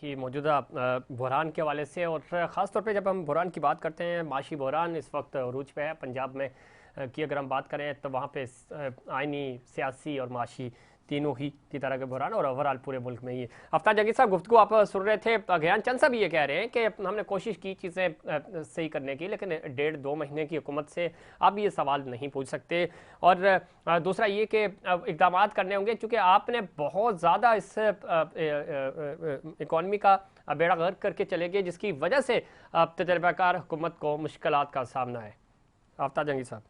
कि मौजूदा बहरान के हवाले से, और ख़ास तौर पे जब हम बहरान की बात करते हैं, माशी बहरान इस वक्त अरूज पे है पंजाब में की अगर हम बात करें तो वहाँ पे आइनी, सियासी और माशी तीनों ही की तरह के बहरान, और ओवरऑल पूरे मुल्क में ही। आफ्ताब जंगी साहब, गुफ्तगू आप सुन रहे थे, ज्ञान चंद साहब ये कह रहे हैं कि हमने कोशिश की चीज़ें सही करने की, लेकिन 1.5-2 महीने की हुकूमत से आप ये सवाल नहीं पूछ सकते। और दूसरा ये कि इकदाम करने होंगे, चूँकि आपने बहुत ज़्यादा इस इकॉनमी का बेड़ा गर्क करके चले गए, जिसकी वजह से तजर्बाकार हुकूमत को मुश्किलात का सामना है। आफ्ताब जंगी साहब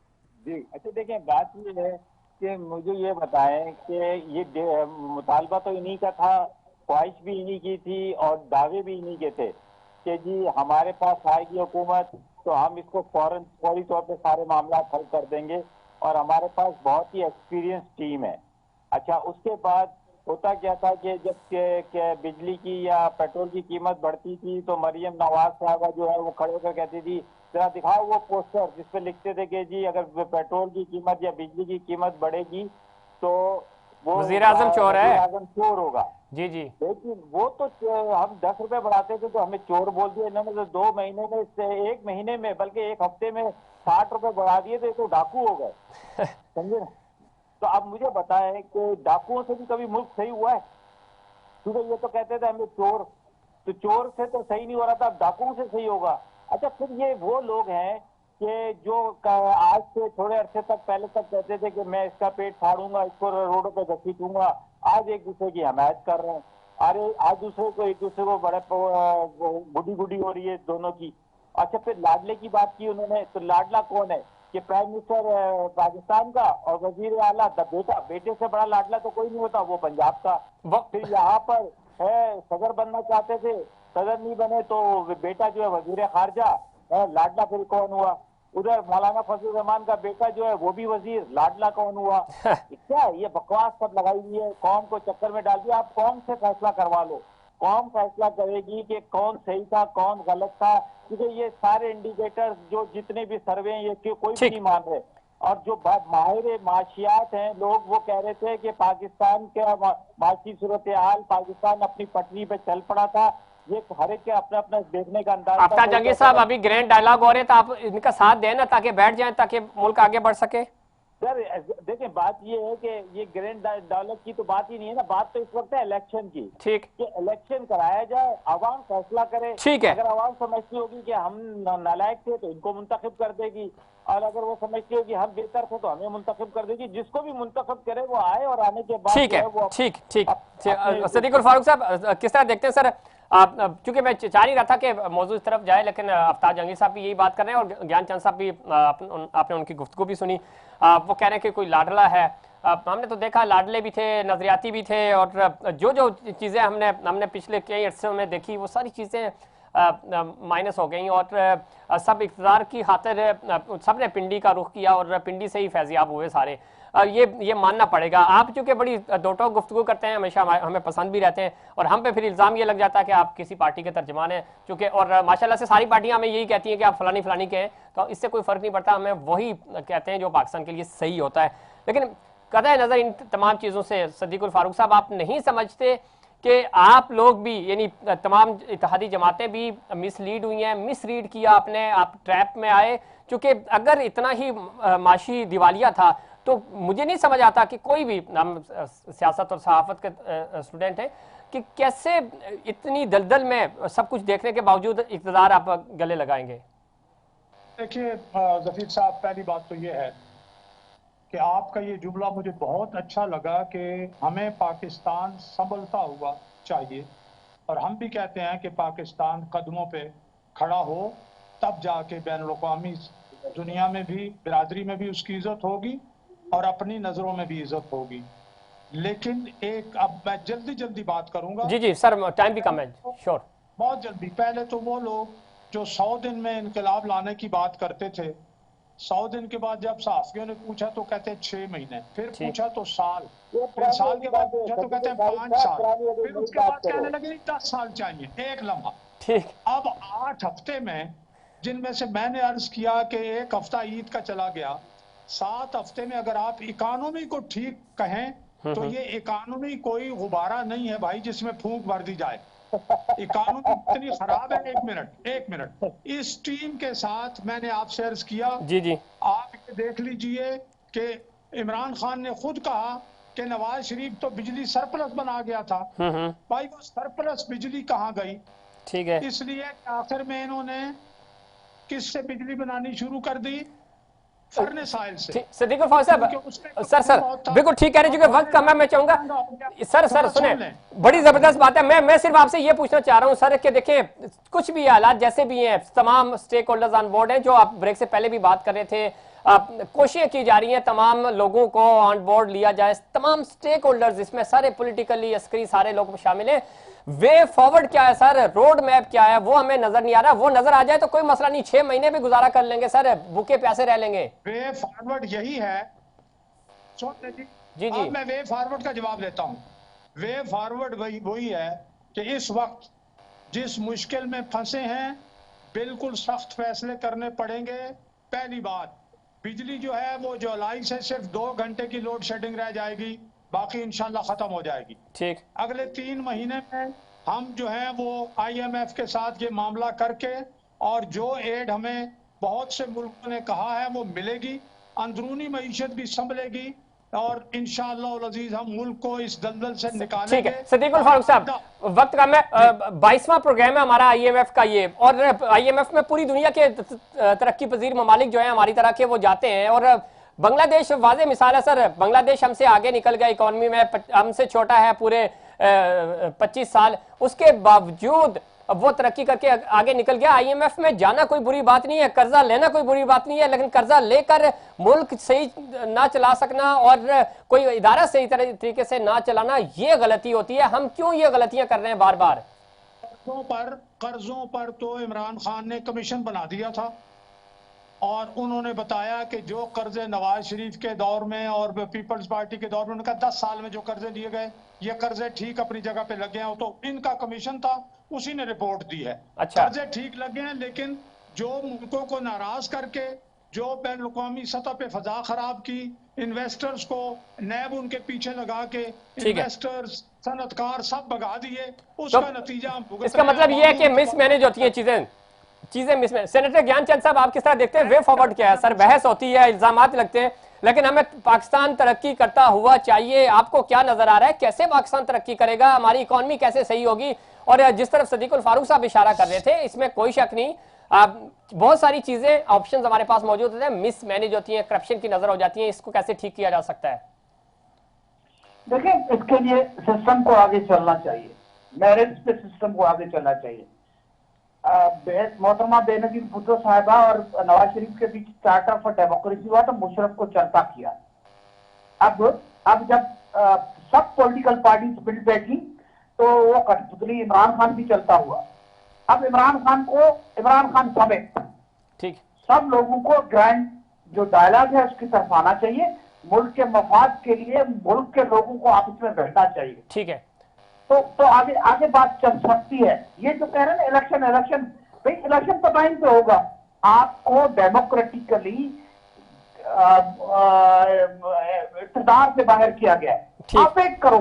जी, अच्छा देखें, बात ये है कि मुझे ये बताएं कि ये मुतालबा तो इन्हीं का था, ख्वाहिश भी इन्हीं की थी और दावे भी इन्हीं के थे कि जी हमारे पास आएगी हुकूमत तो हम इसको फौरी तौर पे सारे मामला हल कर देंगे और हमारे पास बहुत ही एक्सपीरियंस टीम है। अच्छा, उसके बाद होता क्या था कि जब के बिजली की या पेट्रोल की कीमत बढ़ती थी तो मरियम नवाज साहबा जो है वो खड़े होकर कहती थी, जरा दिखाओ वो पोस्टर जिसपे लिखते थे कि जी अगर पेट्रोल की कीमत या बिजली की कीमत बढ़ेगी तो वो वज़ीर आज़म चोर है। वज़ीर आज़म चोर होगा। जी जी, लेकिन वो तो हम 10 रुपए बढ़ाते थे तो हमें चोर बोल दिया इन्होंने, तो 2 महीने में से 1 महीने में बल्कि 1 हफ्ते में 60 रुपए बढ़ा दिए थे तो डाकू हो गए। समझे ना? तो अब मुझे बताएं कि डाकुओं से भी कभी मुल्क सही हुआ है? क्योंकि ये तो कहते थे हमें चोर, तो चोर से तो सही नहीं हो रहा था, अब डाकुओं से सही होगा। अच्छा, फिर ये वो लोग हैं कि जो आज से थोड़े अरसे तक पहले तक कहते थे कि मैं इसका पेट फाड़ूंगा, इसको रोडों पे घसीटूंगा, आज एक दूसरे की हमायत कर रहे हैं। अरे आज एक दूसरे को बड़े गुडी गुडी हो रही है दोनों की। अच्छा, फिर लाडले की बात की उन्होंने, तो लाडला कौन है? कि प्राइम मिनिस्टर पाकिस्तान का और वजीर आला बेटा, बेटे से बड़ा लाडला तो कोई नहीं होता, वो पंजाब का। फिर यहाँ पर है सदर बनना चाहते थे, सदर नहीं बने तो बेटा जो है वजीर खारजा, लाडला फिर कौन हुआ? उधर मौलाना फजल रहमान का बेटा जो है वो भी वजीर, लाडला कौन हुआ? क्या है ये बकवास सब लगाई हुई है, कौम को चक्कर में डाल दिया। आप कौम से फैसला करवा लो, कौम फैसला करेगी कि कौन सही था कौन गलत था, क्योंकि ये सारे इंडिकेटर्स जो जितने भी सर्वे हैं ये कोई भी नहीं मान रहे। और जो माहिर माशियात हैं लोग वो कह रहे थे कि पाकिस्तान के माशी सूरत हाल, पाकिस्तान अपनी पटरी पे चल पड़ा था, ये हर एक के अपना अपना देखने का अंदाज। आफ्ताब जंगी साहब, अभी ग्रैंड डायलॉग हो रहे हैं तो आप इनका साथ दें ना, ताकि बैठ जाएं, ताकि मुल्क आगे बढ़ सके। सर देखें, बात ये है कि ये ग्रैंड डायलॉग की तो बात ही नहीं है ना, बात तो इस वक्त है इलेक्शन की। ठीक, कि इलेक्शन कराया जाए, आवाम फैसला करे। ठीक है। अगर आवाम समझती होगी कि हम नालायक थे तो इनको मुंतखब कर देगी, और अगर वो समझती होगी हम बेहतर थे तो हमें मुंतखब कर देगी। जिसको भी मुंतखब करे वो आए और आने के बाद ठीक है, वो ठीक ठीक। सदीकुल फारूक साहब, किस तरह देखते हैं सर आप? चूंकि मैं चाह नहीं रहा था कि मौजूद तरफ जाए, लेकिन आफ्ताब जंगी साहब भी यही बात कर रहे हैं और ज्ञान चंद साहब भी, आपने उनकी गुफ्तगू भी सुनी। वो कह रहे हैं कि कोई लाडला है। हमने तो देखा लाडले भी थे, नजरियाती भी थे, और जो जो चीज़ें हमने पिछले कई अरसे में देखी वो सारी चीज़ें माइनस हो गई, और सब इक़्तिदार की खातिर सब ने पिंडी का रुख किया और पिंडी से ही फैज़याब हुए सारे। ये मानना पड़ेगा। आप चूँकि बड़ी दो टोक गुफ्तगू करते हैं, हमेशा हमें पसंद भी रहते हैं, और हम पे फिर इल्ज़ाम ये लग जाता है कि आप किसी पार्टी के तर्जमान हैं, चूँकि और माशाल्लाह से सारी पार्टियां हमें यही कहती हैं कि आप फलानी फलानी के हैं, तो इससे कोई फ़र्क नहीं पड़ता, हमें वही कहते हैं जो पाकिस्तान के लिए सही होता है। लेकिन कतई नज़र इन तमाम चीज़ों से सदीकुल फारूक साहब, आप नहीं समझते कि आप लोग भी, यानी तमाम इत्तेहादी जमातें भी मिसलीड हुई हैं, मिसरीड किया आपने, आप ट्रैप में आए? चूँकि अगर इतना ही माशी दिवालिया था तो मुझे नहीं समझ आता कि कोई भी, हम सियासत और सहाफ़त के स्टूडेंट हैं, कि कैसे इतनी दलदल में सब कुछ देखने के बावजूद इक़्तिदार आप गले लगाएंगे। देखिए ज़फ़ीर साहब, पहली बात तो ये है कि आपका ये जुमला मुझे बहुत अच्छा लगा कि हमें पाकिस्तान संभलता हुआ चाहिए, और हम भी कहते हैं कि पाकिस्तान कदमों पे खड़ा हो तब जाके बैनुल-अक़वामी दुनिया में भी, बिरादरी में भी उसकी इज़्ज़त होगी और अपनी नज़रों में भी इज़्ज़त होगी। लेकिन एक, अब मैं जल्दी बात करूंगा। जी जी सर, टाइम भी कम है। श्योर, बहुत जल्दी। पहले तो वो लोग जो 100 दिन में इनकलाब लाने की बात करते थे, 100 दिन के बाद जब सहाफ़ियों ने पूछा तो कहते 6 महीने, फिर पूछा तो साल, फिर साल के बाद पूछा तो कहते 5 साल, फिर उसके बाद कहने लगे 10 साल चाहिए, एक लम्हा। ठीक। अब 8 हफ्ते में, जिनमें से मैंने अर्ज किया कि 1 हफ्ता ईद का चला गया, 7 हफ्ते में अगर आप इकानमी को ठीक कहें तो ये इकानमी कोई गुब्बारा नहीं है भाई जिसमें फूंक भर दी जाए। ये कानून इतनी खराब है। एक मिनट इस टीम के साथ मैंने आपसे अर्ज किया, जी जी, आप ये देख लीजिए कि इमरान खान ने खुद कहा कि नवाज शरीफ तो बिजली सरप्लस बना गया था। भाई वो सरप्लस बिजली कहाँ गई? ठीक है। इसलिए आखिर में इन्होंने किससे बिजली बनानी शुरू कर दी? फर्नेस ऑयल से। सदीकुल फारूक साहब, सर बिल्कुल ठीक कह रहे हैं, क्योंकि वक्त कम है। मैं चाहूंगा सर सुने, बड़ी जबरदस्त बात है। मैं सिर्फ आपसे ये पूछना चाह रहा हूं सर कि देखें, कुछ भी हालात जैसे भी हैं, तमाम स्टेक होल्डर्स ऑन बोर्ड हैं, जो आप ब्रेक से पहले भी बात कर रहे थे, कोशिशें की जा रही हैं तमाम लोगों को ऑन बोर्ड लिया जाए, तमाम स्टेक होल्डर्स, इसमें सारे पॉलिटिकली अस्करी सारे लोग शामिल हैं। वे फॉरवर्ड क्या है सर, रोड मैप क्या है, वो हमें नजर नहीं आ रहा। वो नजर आ जाए तो कोई मसला नहीं, 6 महीने भी गुजारा कर लेंगे सर, भूखे प्यासे रह लेंगे। वे फॉरवर्ड यही है। जी जी, अब मैं वे फॉरवर्ड का जवाब देता हूं। वे फॉरवर्ड वही है कि इस वक्त जिस मुश्किल में फंसे हैं, बिल्कुल सख्त फैसले करने पड़ेंगे। पहली बात, बिजली जो है वो जुलाई से सिर्फ 2 घंटे की लोड शेडिंग रह जाएगी, बाकी इंशाल्लाह खत्म हो जाएगी। ठीक, अगले 3 महीने में हम जो है वो IMF के साथ ये मामला करके, और जो एड हमें बहुत से मुल्कों ने कहा है वो मिलेगी, अंदरूनी मईशत भी संभलेगी, और इंशाअल्लाह अजीज हम मुल्क को इस दलदल से निकालेंगे। ठीक है। सदीकुल फारूक साहब, वक्त का मैं 22वां प्रोग्राम है हमारा IMF का ये, और IMF में पूरी दुनिया के तरक्की पजीर ममालिक जो है हमारी तरह के वो जाते हैं, और बांग्लादेश वाज़े मिसाल है सर। बांग्लादेश हमसे आगे निकल गया इकोनॉमी में, हमसे छोटा है पूरे 25 साल, उसके बावजूद वो तरक्की करके आगे निकल गया। IMF में जाना कोई बुरी बात नहीं है, कर्जा लेना कोई बुरी बात नहीं है, लेकिन कर्जा लेकर मुल्क सही ना चला सकना और कोई इदारा सही तरीके से ना चलाना, ये गलती होती है। हम क्यों ये गलतियां कर रहे हैं बार बार? कर्जों पर तो इमरान खान ने कमीशन बना दिया था, और उन्होंने बताया कि जो कर्जे नवाज शरीफ के दौर में और पीपल्स पार्टी के दौर में, उनका 10 साल में जो कर्जे लिए गए, ये कर्जे ठीक अपनी जगह पे लगे हैं, तो इनका कमीशन था, उसी ने रिपोर्ट दी है। अच्छा। कर्जे ठीक लगे हैं, लेकिन जो मुल्कों को नाराज करके, जो बैन अवी सतह पे फजा खराब की, इन्वेस्टर्स को नैब उनके पीछे लगा के इन्वेस्टर्स सनतकार सब भगा दिए, उसका नतीजा हम भुगत रहे हैं। इसका मतलब ये है कि मिसमैनेज होती है चीजें मिसमैनेज। सेनेटर ज्ञानचंद साहब, आप किस तरह देखते हैं वे फॉरवर्ड क्या है? सर बहस होती है, इल्जामात लगते हैं, लेकिन हमें पाकिस्तान तरक्की करता हुआ चाहिए। आपको क्या नजर आ रहा है, कैसे पाकिस्तान तरक्की करेगा, हमारी इकोनॉमी कैसे सही होगी? और जिस तरफ सदीकुल फारूक साहब इशारा कर रहे थे, इसमें कोई शक नहीं, बहुत सारी चीजें ऑप्शंस हमारे पास मौजूद होते हैं, मिसमैनेज होती हैं, करप्शन की नजर हो जाती है, इसको कैसे ठीक किया जा सकता है? देखिए, इसके लिए सिस्टम को आगे चलना चाहिए, मैरिज पे सिस्टम को आगे चलना चाहिए। मोहतरमा बेनजीर भुट्टो साहिबा और नवाज शरीफ के बीच चार्टर फॉर डेमोक्रेसी हुआ तो मुशर्रफ को चलता किया। अब जब सब पॉलिटिकल पार्टीज मिल बैठी तो वो कठपुतली इमरान खान भी चलता हुआ। अब इमरान खान समेत ठीक सब लोगों को ग्रैंड जो डायलॉग है उसकी तरफ आना चाहिए। मुल्क के मफाद के लिए मुल्क के लोगों को आपस में बैठना चाहिए। ठीक है, तो आगे बात चल सकती है। ये जो कह रहे हैं ना इलेक्शन, भाई इलेक्शन तो टाइम पे होगा। आपको डेमोक्रेटिकली इक़्तिदार से बाहर किया गया है, आप वेट करो,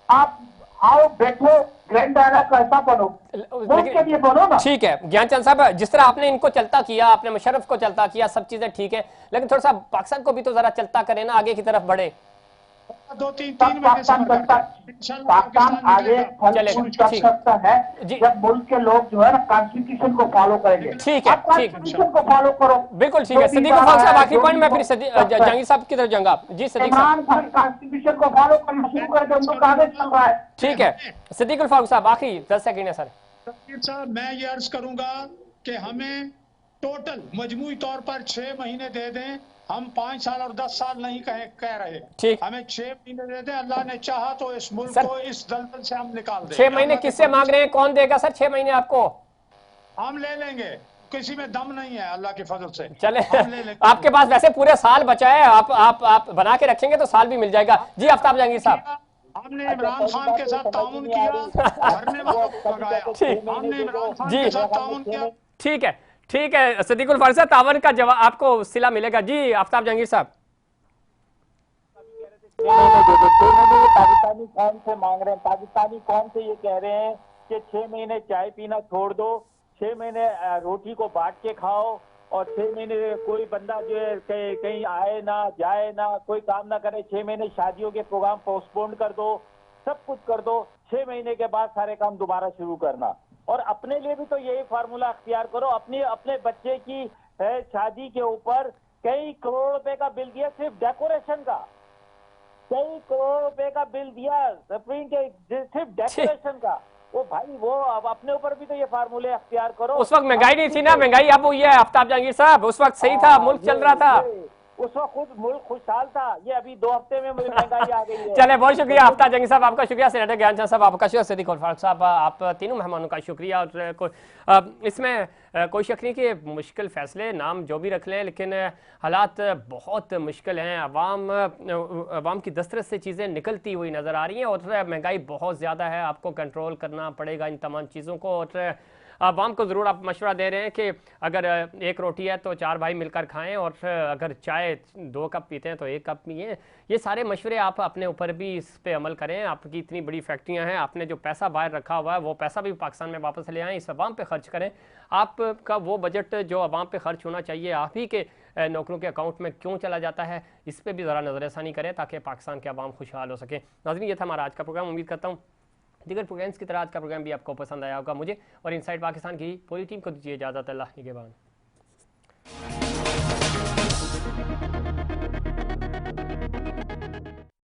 आप आओ बैठो, ग्रैंड डायलॉग का ऐसा बनो, के लिए बनो ना। ठीक है ज्ञानचंद साहब, जिस तरह आपने इनको चलता किया, आपने मुशर्रफ को चलता किया, सब चीजें ठीक है, लेकिन थोड़ा सा पाकिस्तान को भी तो जरा चलता करे ना, आगे की तरफ बढ़े। 2-3 महीने पाकिस्तान आगे कर सकता है जब मुल्क के लोग जो है ना कॉन्स्टिट्यूशन को फॉलो करेंगे। ठीक है, कॉन्स्टिट्यूशन को फॉलो करो। बिल्कुल ठीक है। सदीकुल फारूक साहब, आखिरी पॉइंट में फिर जहांगीर साहब की तरफ जाऊंगा। जी सदीक साहब, इमरान खान कॉन्स्टिट्यूशन को फॉलो करना शुरू कर दे, उनको आगे चल रहा है। ठीक है सदीकुल फारूक साहब, आखिरी 10 सेकंड है सर। साहब, मैं ये अर्ज करूंगा कि हमें टोटल मजमूई तौर पर 6 महीने दे दें। हम 5 साल और 10 साल नहीं कह रहे, ठीक, हमें 6 महीने दे दें। अल्लाह ने चाहा तो इस मुल्क को इस दलदल से हम निकाल दें। 6 महीने किससे मांग रहे हैं, कौन देगा सर 6 महीने आपको? हम ले लेंगे, किसी में दम नहीं है, अल्लाह के फजल से चले। आपके पास वैसे पूरे साल बचा है, आप बना के रखेंगे तो साल भी मिल जाएगा। जी आफ्ताब जहांगीर साहब, हमने इमरान खान के साथ ताउन किया, भरने वालों को भगाया। हमने इमरान खान के साथ ताउन किया। ठीक है सदीकुल फारूक साहब, तावन का जवाब आपको सिला मिलेगा। जी आफ्ताब जहांगीर साहब, पाकिस्तानी कौन से मांग रहे हैं? पाकिस्तानी कौन से ये कह रहे हैं बच्चे 6 महीने चाय पीना छोड़ दो, 6 महीने रोटी को बांट के खाओ, और 6 महीने कोई बंदा जो है कहीं आए ना जाए ना, कोई काम ना करे, 6 महीने शादियों के प्रोग्राम पोस्टपोन कर दो, सब कुछ कर दो, 6 महीने के बाद सारे काम दोबारा शुरू करना। और अपने लिए भी तो यही फार्मूला अख्तियार करो। अपने बच्चे की शादी के ऊपर कई करोड़ रुपए का बिल दिया सिर्फ डेकोरेशन का, कई करोड़ रुपए का बिल दिया सिर्फ डेकोरेशन का। वो भाई वो अब अपने ऊपर भी तो ये फार्मूले अख्तियार करो। उस वक्त महंगाई नहीं थी ना, महंगाई अब हुई है आफ्ताब जहांगीर साहब, उस वक्त सही था, मुल्क चल रहा था, उस वक्त खुद मुल्क खुशहाल था। ये अभी 2 हफ्ते में मुझे महंगाई आ गई है। चले, बहुत शुक्रिया आफ्ताब जहांगीर साहब, आपका शुक्रिया। सेनेटर ज्ञानचंद साहब आपका शुक्रिया, सिद्दीक उल फारूक साहब, आप तीनों मेहमानों का शुक्रिया। और इसमें कोई शक नहीं कि मुश्किल फैसले नाम जो भी रख लें, लेकिन हालात बहुत मुश्किल हैं। अवाम की दस्तरस से चीज़ें निकलती हुई नज़र आ रही हैं और महंगाई बहुत ज़्यादा है, आपको कंट्रोल करना पड़ेगा इन तमाम चीज़ों को। और आवाम को ज़रूर आप मशवरा दे रहे हैं कि अगर एक रोटी है तो 4 भाई मिलकर खाएं, और अगर चाय 2 कप पीते हैं तो 1 कप पिए। ये सारे मशवरे आप अपने ऊपर भी इस पे अमल करें। आपकी इतनी बड़ी फैक्ट्रियां हैं, आपने जो पैसा बाहर रखा हुआ है वो पैसा भी पाकिस्तान में वापस ले आएँ, इस अवाम पे खर्च करें। आपका वो बजट जो अवाम पे खर्च होना चाहिए आप ही के नौकरों के अकाउंट में क्यों चला जाता है, इस पर भी ज़रा नज़रसानी करें ताकि पाकिस्तान के अवाम खुशहाल हो सके। नाज़रीन, ये था हमारा आज का प्रोग्राम। उम्मीद करता हूँ दीगर प्रोग्राम्स की तरह आज का प्रोग्राम भी आपको पसंद आया होगा। मुझे और इनसाइड पाकिस्तान की पूरी टीम को दीजिए इजाज़त। अल्लाह निगहबान।